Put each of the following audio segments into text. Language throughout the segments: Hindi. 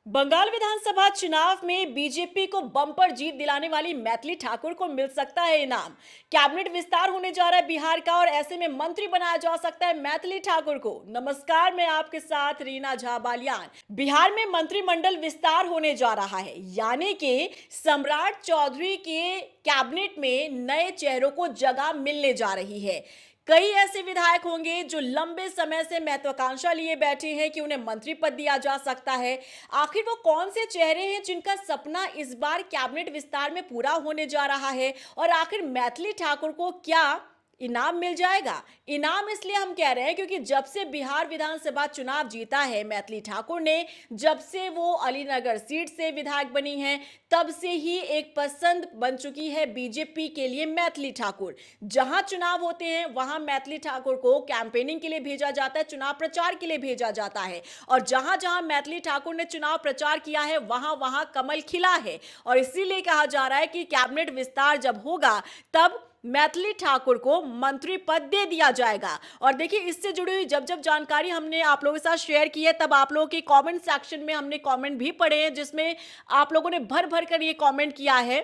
बंगाल विधानसभा चुनाव में बीजेपी को बम्पर जीत दिलाने वाली मैथिली ठाकुर को मिल सकता है इनाम। कैबिनेट विस्तार होने जा रहा है बिहार का और ऐसे में मंत्री बनाया जा सकता है मैथिली ठाकुर को। नमस्कार, मैं आपके साथ रीना झा बालियान। बिहार में मंत्रिमंडल विस्तार होने जा रहा है, यानी कि सम्राट चौधरी के कैबिनेट में नए चेहरों को जगह मिलने जा रही है। कई ऐसे विधायक होंगे जो लंबे समय से महत्वाकांक्षा लिए बैठे हैं कि उन्हें मंत्री पद दिया जा सकता है। आखिर वो कौन से चेहरे हैं जिनका सपना इस बार कैबिनेट विस्तार में पूरा होने जा रहा है, और आखिर मैथिली ठाकुर को क्या इनाम मिल जाएगा? इनाम इसलिए हम कह रहे हैं क्योंकि जब से बिहार विधानसभा चुनाव जीता है मैथिली ठाकुर ने, जब से वो अलीनगर सीट से विधायक बनी हैं, तब से ही एक पसंद बन चुकी है बीजेपी के लिए मैथिली ठाकुर। जहां चुनाव होते हैं वहां मैथिली ठाकुर को कैंपेनिंग के लिए भेजा जाता है, चुनाव प्रचार के लिए भेजा जाता है, और जहां जहां मैथिली ठाकुर ने चुनाव प्रचार किया है वहां वहां कमल खिला है। और इसीलिए कहा जा रहा है कि कैबिनेट विस्तार जब होगा तब मैथिली ठाकुर को मंत्री पद दे दिया जाएगा। और देखिए, इससे जुड़ी हुई जब जब जानकारी हमने आप लोगों के साथ शेयर की है, तब आप लोगों के कमेंट सेक्शन में हमने कमेंट भी पढ़े हैं, जिसमें आप लोगों ने भर भर कर ये कमेंट किया है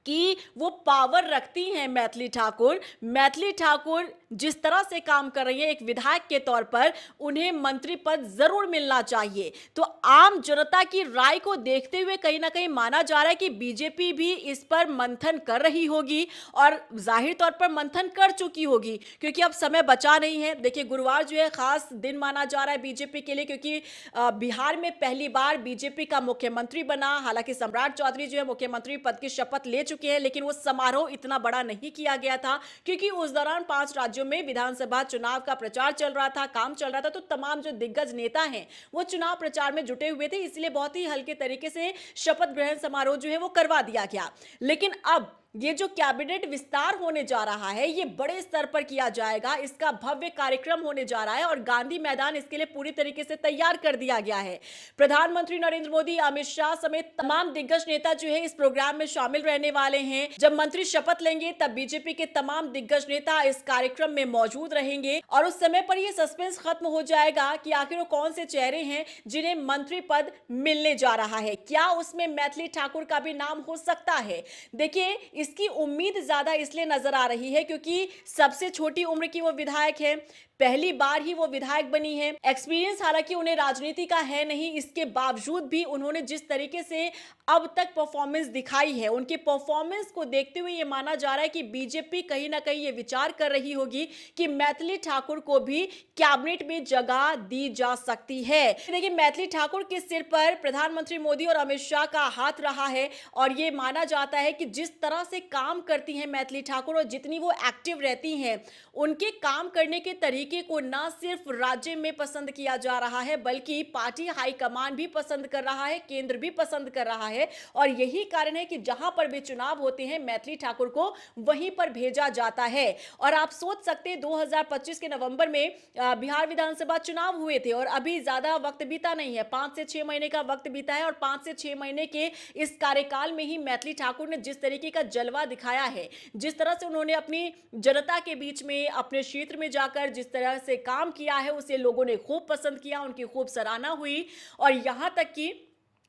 कि वो पावर रखती हैं मैथिली ठाकुर। मैथिली ठाकुर जिस तरह से काम कर रही है एक विधायक के तौर पर, उन्हें मंत्री पद जरूर मिलना चाहिए। तो आम जनता की राय को देखते हुए कहीं ना कहीं माना जा रहा है कि बीजेपी भी इस पर मंथन कर रही होगी, और जाहिर तौर पर मंथन कर चुकी होगी, क्योंकि अब समय बचा नहीं है। देखिए, गुरुवार जो है खास दिन माना जा रहा है बीजेपी के लिए, क्योंकि बिहार में पहली बार बीजेपी का मुख्यमंत्री बना। हालांकि सम्राट चौधरी जो है मुख्यमंत्री पद की शपथ ले चुके हैं, लेकिन वो समारोह इतना बड़ा नहीं किया गया था, क्योंकि उस दौरान 5 राज्यों में विधानसभा चुनाव का प्रचार चल रहा था, काम चल रहा था। तो तमाम जो दिग्गज नेता हैं वो चुनाव प्रचार में जुटे हुए थे, इसलिए बहुत ही हल्के तरीके से शपथ ग्रहण समारोह जो है वो करवा दिया गया। लेकिन अब ये जो कैबिनेट विस्तार होने जा रहा है ये बड़े स्तर पर किया जाएगा, इसका भव्य कार्यक्रम होने जा रहा है, और गांधी मैदान इसके लिए पूरी तरीके से तैयार कर दिया गया है। प्रधानमंत्री नरेंद्र मोदी, अमित शाह समेत तमाम दिग्गज नेता जो है इस प्रोग्राम में शामिल रहने वाले हैं। जब मंत्री शपथ लेंगे तब बीजेपी के तमाम दिग्गज नेता इस कार्यक्रम में मौजूद रहेंगे, और उस समय पर यह सस्पेंस खत्म हो जाएगा कि आखिर वो कौन से चेहरे हैं जिन्हें मंत्री पद मिलने जा रहा है। क्या उसमें मैथिली ठाकुर का भी नाम हो सकता है? देखिए, इसकी उम्मीद ज्यादा इसलिए नजर आ रही है क्योंकि सबसे छोटी उम्र की वो विधायक है, पहली बार ही वो विधायक बनी है। एक्सपीरियंस हालांकि उन्हें राजनीति का है नहीं, इसके बावजूद भी उन्होंने जिस तरीके से अब तक परफॉर्मेंस दिखाई है, उनके परफॉर्मेंस को देखते हुए ये माना जा रहा है कि बीजेपी कहीं ना कहीं ये विचार कर रही होगी कि मैथिली ठाकुर को भी कैबिनेट में जगह दी जा सकती है। देखिए, मैथिली ठाकुर के सिर पर प्रधानमंत्री मोदी और अमित शाह का हाथ रहा है, और ये माना जाता है कि जिस तरह से काम करती हैं मैथिली ठाकुर और जितनी वो एक्टिव रहती हैं, उनके काम करने के तरीके को ना सिर्फ राज्य में पसंद किया जा रहा है, बल्कि पार्टी हाईकमान भी पसंद कर रहा है, केंद्र भी पसंद कर रहा है। और यही कारण है कि जहां पर भी चुनाव होते हैं मैथिली ठाकुर को वहीं पर भेजा जाता है। और आप सोच सकते हैं 2025 के नवंबर में बिहार विधानसभा चुनाव हुए थे, और अभी ज्यादा वक्त बीता नहीं है, 5 से 6 महीने का वक्त बीता है, और 5 से 6 महीने के इस कार्यकाल में ही मैथिली ठाकुर ने जिस तरीके का जलवा दिखाया है, जिस तरह से उन्होंने अपनी जनता के बीच में अपने क्षेत्र में जाकर जिस तरह से काम किया है, उसे लोगों ने खूब पसंद किया, उनकी खूब सराहना हुई। और यहां तक कि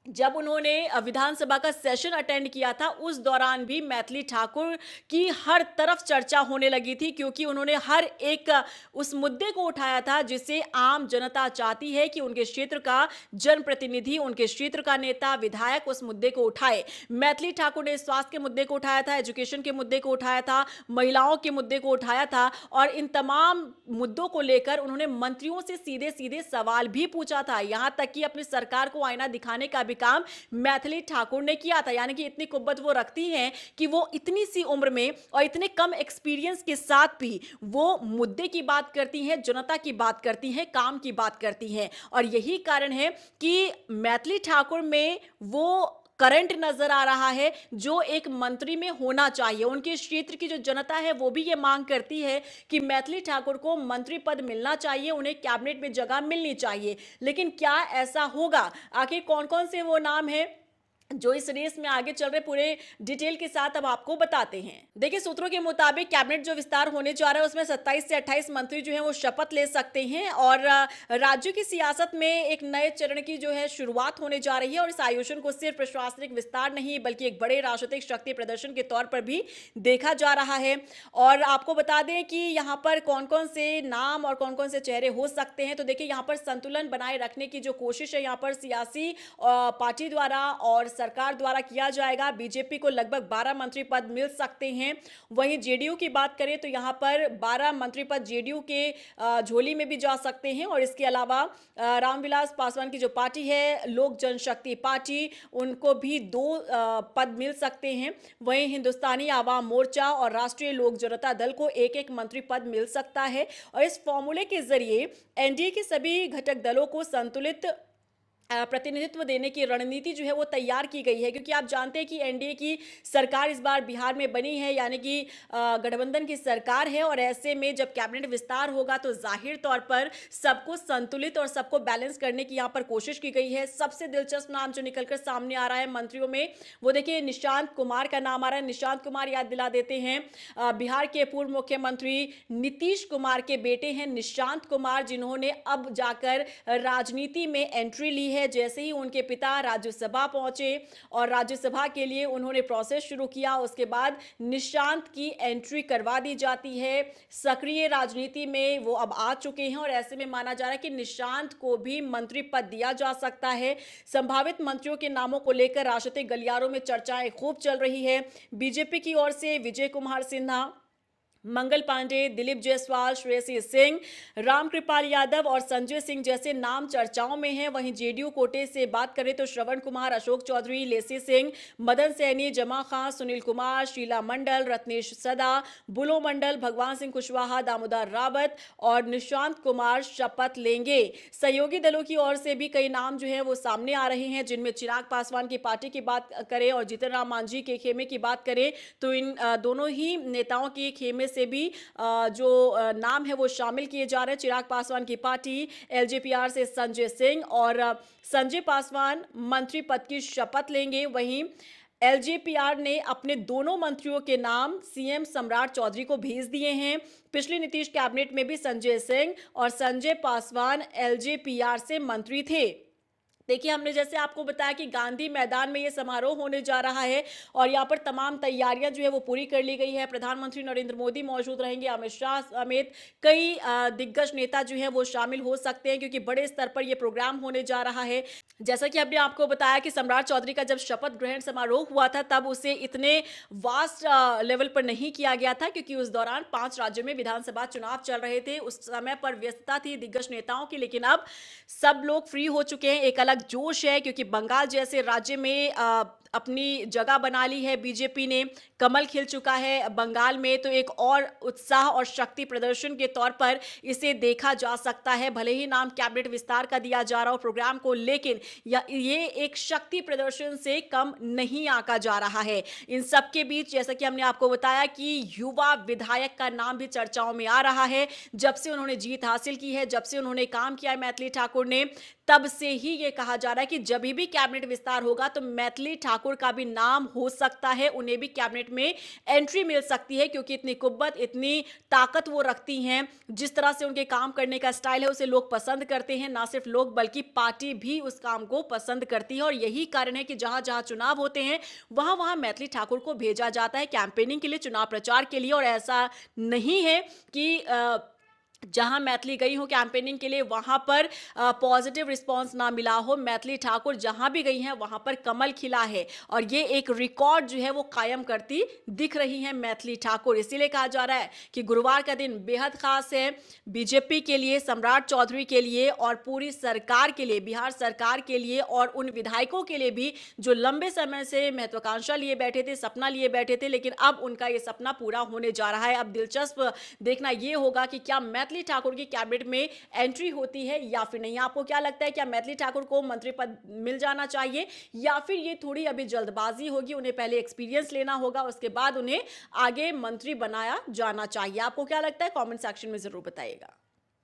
जब उन्होंने विधानसभा का सेशन अटेंड किया था, उस दौरान भी मैथिली ठाकुर की हर तरफ चर्चा होने लगी थी, क्योंकि उन्होंने हर एक उस मुद्दे को उठाया था जिसे आम जनता चाहती है कि उनके क्षेत्र का जनप्रतिनिधि, उनके क्षेत्र का नेता, विधायक उस मुद्दे को उठाए। मैथिली ठाकुर ने स्वास्थ्य के मुद्दे को उठाया था, एजुकेशन के मुद्दे को उठाया था, महिलाओं के मुद्दे को उठाया था, और इन तमाम मुद्दों को लेकर उन्होंने मंत्रियों से सीधे सीधे सवाल भी पूछा था। यहां तक कि अपनी सरकार को आईना दिखाने का भी काम मैथिली ठाकुर ने किया था। यानी कि इतनी कुव्वत वो रखती हैं कि वो इतनी सी उम्र में और इतने कम एक्सपीरियंस के साथ भी वो मुद्दे की बात करती हैं, जनता की बात करती हैं, काम की बात करती हैं। और यही कारण है कि मैथिली ठाकुर में वो करंट नजर आ रहा है जो एक मंत्री में होना चाहिए। उनके क्षेत्र की जो जनता है वो भी ये मांग करती है कि मैथिली ठाकुर को मंत्री पद मिलना चाहिए, उन्हें कैबिनेट में जगह मिलनी चाहिए। लेकिन क्या ऐसा होगा? आखिर कौन कौन से वो नाम है जो इस रेस में आगे चल रहे पूरे डिटेल के साथ अब आपको बताते हैं। देखिए, सूत्रों के मुताबिक कैबिनेट जो विस्तार होने जा रहा है उसमें 27 से 28 मंत्री जो हैं वो शपथ ले सकते हैं और राज्यों की सियासत में एक नए चरण की जो है शुरुआत होने जा रही है और इस आयोजन को सिर्फ प्रशासनिक विस्तार नहीं बल्कि एक बड़े राजनीतिक शक्ति प्रदर्शन के तौर पर भी देखा जा रहा है। और आपको बता दें कि यहाँ पर कौन-कौन से नाम और कौन-कौन से चेहरे हो सकते हैं। तो देखिए, यहाँ पर संतुलन बनाए रखने की जो कोशिश है यहाँ पर सियासी पार्टी द्वारा और सरकार द्वारा किया जाएगा। बीजेपी को लगभग 12 मंत्री पद मिल सकते हैं। वहीं जेडीयू की बात करें तो यहाँ पर 12 मंत्री पद जेडीयू के झोली में भी जा सकते हैं और इसके अलावा रामविलास पासवान की जो पार्टी है लोक जनशक्ति पार्टी, उनको भी 2 पद मिल सकते हैं। वहीं हिंदुस्तानी आवाम मोर्चा और राष्ट्रीय लोक जनता दल को एक-एक मंत्री पद मिल सकता है और इस फॉर्मूले के जरिए एनडीए के सभी घटक दलों को संतुलित प्रतिनिधित्व देने की रणनीति जो है वो तैयार की गई है, क्योंकि आप जानते हैं कि एनडीए की सरकार इस बार बिहार में बनी है, यानी कि गठबंधन की सरकार है और ऐसे में जब कैबिनेट विस्तार होगा तो जाहिर तौर पर सबको संतुलित और सबको बैलेंस करने की यहाँ पर कोशिश की गई है। सबसे दिलचस्प नाम जो निकलकर सामने आ रहा है मंत्रियों में, वो देखिए निशांत कुमार का नाम आ रहा है। निशांत कुमार याद दिला देते हैं बिहार के पूर्व मुख्यमंत्री नीतीश कुमार के बेटे हैं निशांत कुमार, जिन्होंने अब जाकर राजनीति में एंट्री ली है। जैसे ही उनके पिता राज्यसभा पहुंचे और राज्यसभा के लिए उन्होंने प्रोसेस शुरू किया, उसके बाद निशांत की एंट्री करवा दी जाती है। सक्रिय राजनीति में वो अब आ चुके हैं और ऐसे में माना जा रहा है कि निशांत को भी मंत्री पद दिया जा सकता है। संभावित मंत्रियों के नामों को लेकर राजनीतिक गलियारों में चर्चाएं खूब चल रही है। बीजेपी की ओर से विजय कुमार सिन्हा, मंगल पांडे, दिलीप जायसवाल, श्रेयसी सिंह, रामकृपाल यादव और संजय सिंह जैसे नाम चर्चाओं में हैं। वहीं जेडीयू कोटे से बात करें तो श्रवण कुमार, अशोक चौधरी, लेसी सिंह, मदन सैनी, जमा खां, सुनील कुमार, शीला मंडल, रत्नेश सदा, बुलो मंडल, भगवान सिंह कुशवाहा, दामोदर रावत और निशांत कुमार शपथ लेंगे। सहयोगी दलों की ओर से भी कई नाम जो है वो सामने आ रहे हैं, जिनमें चिराग पासवान की पार्टी की बात करें और जीतन राम मांझी के खेमे की बात करें तो इन दोनों ही नेताओं के खेमे से भी जो नाम है वो शामिल किए जा रहे हैं। चिराग पासवान की पार्टी एलजेपीआर से संजय सिंह और संजय पासवान मंत्री पद की शपथ लेंगे। वहीं एलजेपीआर ने अपने दोनों मंत्रियों के नाम सीएम सम्राट चौधरी को भेज दिए हैं। पिछली नीतीश कैबिनेट में भी संजय सिंह और संजय पासवान एलजेपीआर से मंत्री थे। देखिए, हमने जैसे आपको बताया कि गांधी मैदान में ये समारोह होने जा रहा है और यहाँ पर तमाम तैयारियां जो है वो पूरी कर ली गई है। प्रधानमंत्री नरेंद्र मोदी मौजूद रहेंगे, अमित शाह समेत कई दिग्गज नेता जो है वो शामिल हो सकते हैं, क्योंकि बड़े स्तर पर ये प्रोग्राम होने जा रहा है। जैसा कि हमने आपको बताया कि सम्राट चौधरी का जब शपथ ग्रहण समारोह हुआ था तब उसे इतने वास्ट लेवल पर नहीं किया गया था, क्योंकि उस दौरान 5 राज्यों में विधानसभा चुनाव चल रहे थे। उस समय पर व्यस्तता थी दिग्गज नेताओं की, लेकिन अब सब लोग फ्री हो चुके हैं। एक अलग जोश है, क्योंकि बंगाल जैसे राज्य में अपनी जगह बना ली है बीजेपी ने, कमल खिल चुका है बंगाल में, तो एक और उत्साह और शक्ति प्रदर्शन के तौर पर इसे देखा जा सकता है। भले ही नाम कैबिनेट विस्तार का दिया जा रहा हो प्रोग्राम को, लेकिन ये एक शक्ति प्रदर्शन से कम नहीं आंका जा रहा है। इन सब के बीच जैसा कि हमने आपको बताया कि युवा विधायक का नाम भी चर्चाओं में आ रहा है। जब से उन्होंने जीत हासिल की है, जब से उन्होंने काम किया है मैथिली ठाकुर ने, तब से ही ये कहा जा रहा है कि जब भी कैबिनेट विस्तार होगा तो मैथिली ठाकुर का भी नाम हो सकता है, उन्हें भी कैबिनेट में एंट्री मिल सकती है, क्योंकि इतनी कुव्वत, इतनी ताकत वो रखती हैं। जिस तरह से उनके काम करने का स्टाइल है उसे लोग पसंद करते हैं, ना सिर्फ लोग बल्कि पार्टी भी उस काम को पसंद करती है और यही कारण है कि जहां जहां चुनाव होते हैं वहां वहां मैथिली ठाकुर को भेजा जाता है कैंपेनिंग के लिए, चुनाव प्रचार के लिए। और ऐसा नहीं है कि जहां मैथिली गई हो कैंपेनिंग के लिए वहां पर पॉजिटिव रिस्पांस ना मिला हो। मैथिली ठाकुर जहां भी गई हैं वहां पर कमल खिला है और ये एक रिकॉर्ड जो है वो कायम करती दिख रही है मैथिली ठाकुर। इसीलिए कहा जा रहा है कि गुरुवार का दिन बेहद खास है बीजेपी के लिए, सम्राट चौधरी के लिए और पूरी सरकार के लिए, बिहार सरकार के लिए और उन विधायकों के लिए भी जो लंबे समय से महत्वाकांक्षा लिए बैठे थे, सपना लिए बैठे थे, लेकिन अब उनका ये सपना पूरा होने जा रहा है। अब दिलचस्प देखना ये होगा कि क्या मैथिली ठाकुर की कैबिनेट में एंट्री होती है या फिर नहीं। आपको क्या लगता है, क्या मैथिली ठाकुर को मंत्री पद मिल जाना चाहिए या फिर ये थोड़ी अभी जल्दबाजी होगी, उन्हें पहले एक्सपीरियंस लेना होगा, उसके बाद उन्हें आगे मंत्री बनाया जाना चाहिए? आपको क्या लगता है, कमेंट सेक्शन में जरूर बताइएगा।